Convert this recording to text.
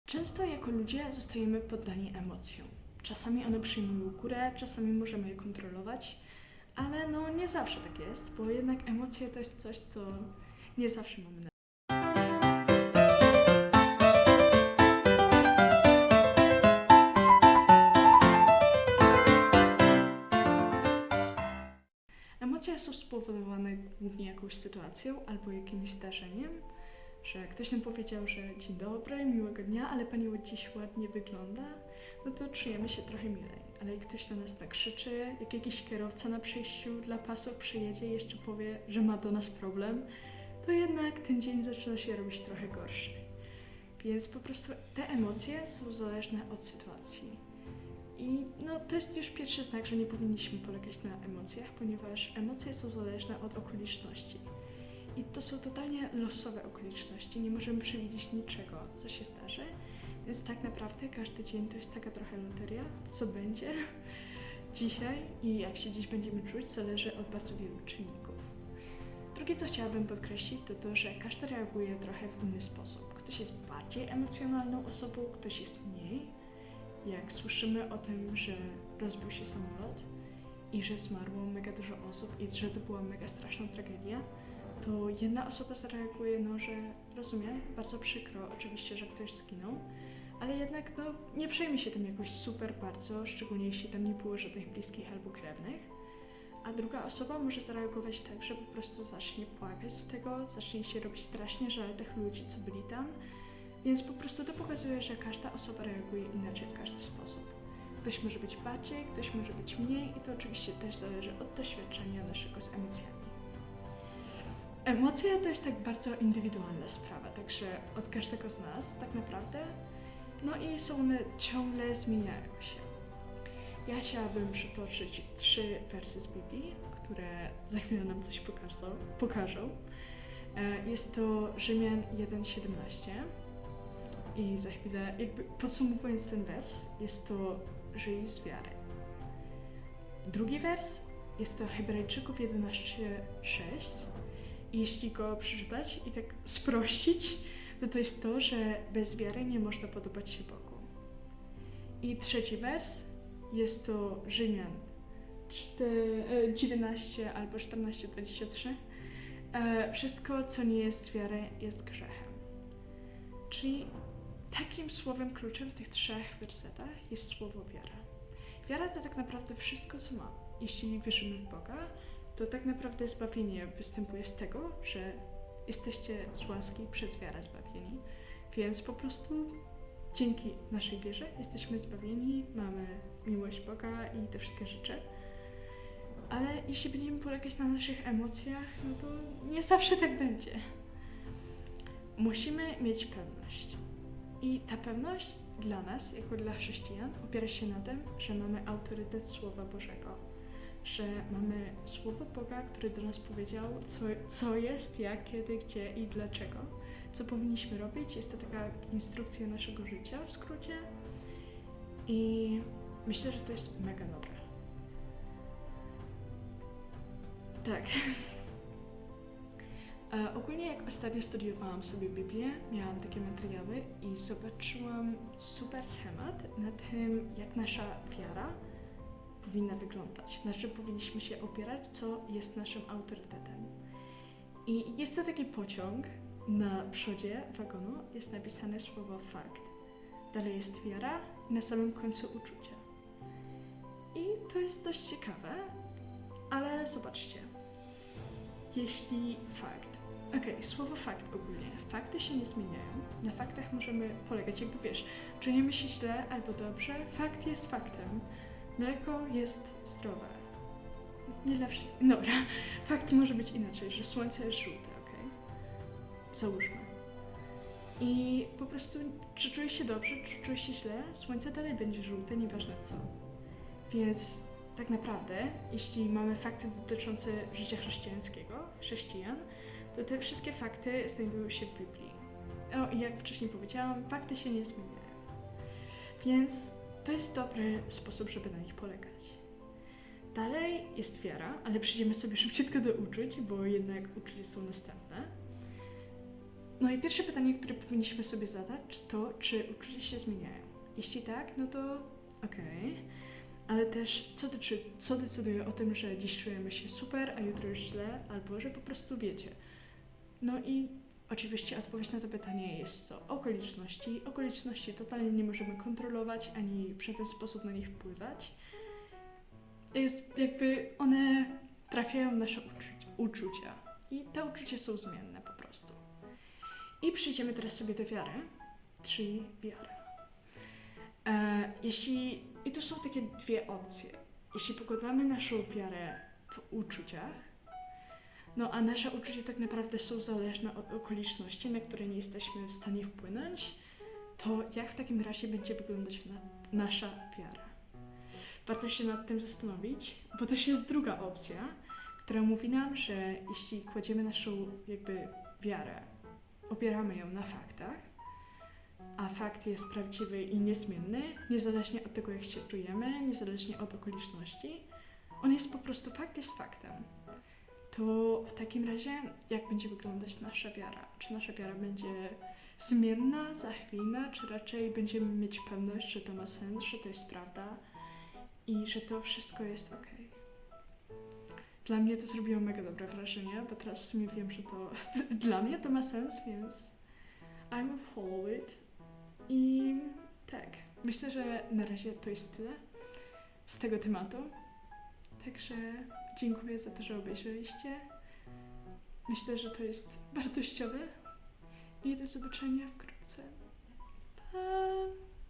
Często jako ludzie zostajemy poddani emocjom. Czasami one przyjmują górę, czasami możemy je kontrolować, ale nie zawsze tak jest, bo jednak emocje to jest coś, co nie zawsze mamy na. Emocje są spowodowane głównie jakąś sytuacją albo jakimś zdarzeniem, że ktoś nam powiedział, że dzień dobry, miłego dnia, ale pani dziś ładnie wygląda, no to czujemy się trochę milej. Ale jak ktoś na nas nakrzyczy, jak jakiś kierowca na przejściu dla pasów przyjedzie i jeszcze powie, że ma do nas problem, to jednak ten dzień zaczyna się robić trochę gorszy. Więc po prostu te emocje są zależne od sytuacji. I to jest już pierwszy znak, że nie powinniśmy polegać na emocjach, ponieważ emocje są zależne od okoliczności. I to są totalnie losowe okoliczności, nie możemy przewidzieć niczego, co się zdarzy, więc tak naprawdę każdy dzień to jest taka trochę loteria, co będzie dzisiaj i jak się dziś będziemy czuć, zależy od bardzo wielu czynników. Drugie, co chciałabym podkreślić, to to, że każdy reaguje trochę w inny sposób. Ktoś jest bardziej emocjonalną osobą, ktoś jest mniej. Jak słyszymy o tym, że rozbił się samolot i że zmarło mega dużo osób i że to była mega straszna tragedia, to jedna osoba zareaguje, że rozumiem, bardzo przykro oczywiście, że ktoś zginął, ale jednak nie przejmie się tym jakoś super bardzo, szczególnie jeśli tam nie było żadnych bliskich albo krewnych. A druga osoba może zareagować tak, że po prostu zacznie płakać z tego, zacznie się robić strasznie żal tych ludzi, co byli tam, więc po prostu to pokazuje, że każda osoba reaguje inaczej w każdy sposób. Ktoś może być bardziej, ktoś może być mniej i to oczywiście też zależy od doświadczenia naszego z emocjami. Emocje to jest tak bardzo indywidualna sprawa, także od każdego z nas tak naprawdę, i są one ciągle zmieniają się. Ja chciałabym przytoczyć 3 wersy z Biblii, które za chwilę nam coś pokażą. Jest to Rzymian 1:17 i za chwilę, jakby podsumowując ten wers, jest to żyj z wiary. Drugi wers jest to Hebrajczyków 11:6. I jeśli go przeczytać i tak sprościć, to jest to, że bez wiary nie można podobać się Bogu. I trzeci wers jest to Rzymian 19 albo 14:23. Wszystko, co nie jest z wiary, jest grzechem. Czyli takim słowem kluczem w tych 3 wersetach jest słowo wiara. Wiara to tak naprawdę wszystko, co mamy. Jeśli wierzymy w Boga, to tak naprawdę zbawienie występuje z tego, że jesteście z łaski przez wiarę zbawieni. Więc po prostu dzięki naszej wierze jesteśmy zbawieni, mamy miłość Boga i te wszystkie rzeczy. Ale jeśli będziemy polegać na naszych emocjach, to nie zawsze tak będzie. Musimy mieć pewność. I ta pewność dla nas, jako dla chrześcijan, opiera się na tym, że mamy autorytet Słowa Bożego. Że mamy Słowo Boga, który do nas powiedział, co jest, jak, kiedy, gdzie i dlaczego, co powinniśmy robić. Jest to taka instrukcja naszego życia w skrócie i myślę, że to jest mega dobre. Tak. Ogólnie jak ostatnio studiowałam sobie Biblię, miałam takie materiały i zobaczyłam super schemat na tym, jak nasza wiara powinna wyglądać, na czym powinniśmy się opierać, co jest naszym autorytetem. I jest to taki pociąg, na przodzie wagonu jest napisane słowo fakt. Dalej jest wiara i na samym końcu uczucia. I to jest dość ciekawe, ale zobaczcie. Jeśli fakt. Słowo fakt ogólnie. Fakty się nie zmieniają. Na faktach możemy polegać, jakby wiesz, czujemy się źle albo dobrze, fakt jest faktem. Mleko jest zdrowe. Nie dla wszystkich. Dobra, fakt może być inaczej, że słońce jest żółte, Załóżmy. I po prostu, czy czujesz się dobrze, czy czujesz się źle, słońce dalej będzie żółte, nieważne co. Więc tak naprawdę, jeśli mamy fakty dotyczące życia chrześcijan, to te wszystkie fakty znajdują się w Biblii. I jak wcześniej powiedziałam, fakty się nie zmieniają. Więc to jest dobry sposób, żeby na nich polegać. Dalej jest wiara, ale przejdziemy sobie szybciutko do uczuć, bo jednak uczucia są następne. No i pierwsze pytanie, które powinniśmy sobie zadać, to czy uczucia się zmieniają. Jeśli tak, no to okej. Ale też co decyduje o tym, że dziś czujemy się super, a jutro już źle, albo że po prostu wiecie. No i oczywiście odpowiedź na to pytanie jest to okoliczności. Okoliczności totalnie nie możemy kontrolować, ani w żaden sposób na nich wpływać. Jest jakby one trafiają w nasze uczucia i te uczucia są zmienne po prostu. I przejdziemy teraz sobie do wiary, czyli wiary. I tu są takie dwie opcje. Jeśli pokładamy naszą wiarę w uczuciach, no a nasze uczucia tak naprawdę są zależne od okoliczności, na które nie jesteśmy w stanie wpłynąć, to jak w takim razie będzie wyglądać nasza wiara? Warto się nad tym zastanowić, bo też jest druga opcja, która mówi nam, że jeśli kładziemy naszą jakby wiarę, opieramy ją na faktach, a fakt jest prawdziwy i niezmienny, niezależnie od tego, jak się czujemy, niezależnie od okoliczności, on jest po prostu, fakt jest faktem. To w takim razie, jak będzie wyglądać nasza wiara? Czy nasza wiara będzie zmienna, zachwiejna, czy raczej będziemy mieć pewność, że to ma sens, że to jest prawda i że to wszystko jest okej? Dla mnie to zrobiło mega dobre wrażenie, bo teraz w sumie wiem, że to dla mnie to ma sens, więc I'm follow it. I tak, myślę, że na razie to jest tyle z tego tematu. Także dziękuję za to, że obejrzeliście. Myślę, że to jest wartościowe i do zobaczenia wkrótce. Pa!